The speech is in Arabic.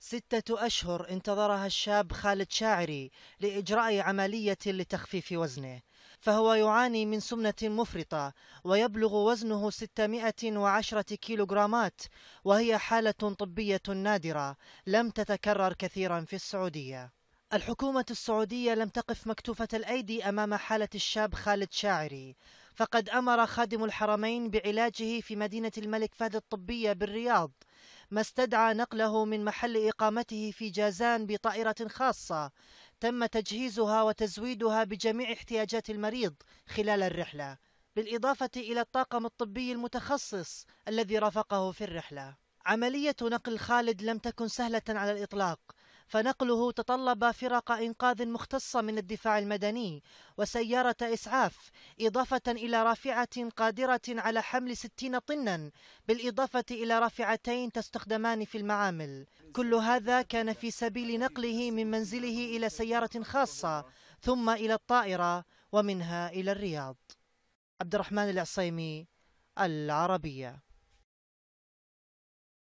6 أشهر انتظرها الشاب خالد شاعري لإجراء عملية لتخفيف وزنه، فهو يعاني من سمنة مفرطة ويبلغ وزنه 610 كيلوغرامات، وهي حالة طبية نادرة لم تتكرر كثيرا في السعودية. الحكومة السعودية لم تقف مكتوفة الأيدي أمام حالة الشاب خالد شاعري، فقد أمر خادم الحرمين بعلاجه في مدينة الملك فهد الطبية بالرياض، ما استدعى نقله من محل إقامته في جازان بطائرة خاصة تم تجهيزها وتزويدها بجميع احتياجات المريض خلال الرحلة، بالإضافة إلى الطاقم الطبي المتخصص الذي رافقه في الرحلة. عملية نقل خالد لم تكن سهلة على الإطلاق، فنقله تطلب فرق إنقاذ مختصة من الدفاع المدني وسيارة إسعاف، إضافة إلى رافعة قادرة على حمل 60 طنا، بالإضافة إلى رافعتين تستخدمان في المعامل. كل هذا كان في سبيل نقله من منزله إلى سيارة خاصة ثم إلى الطائرة ومنها إلى الرياض. عبد الرحمن العصيمي، العربية.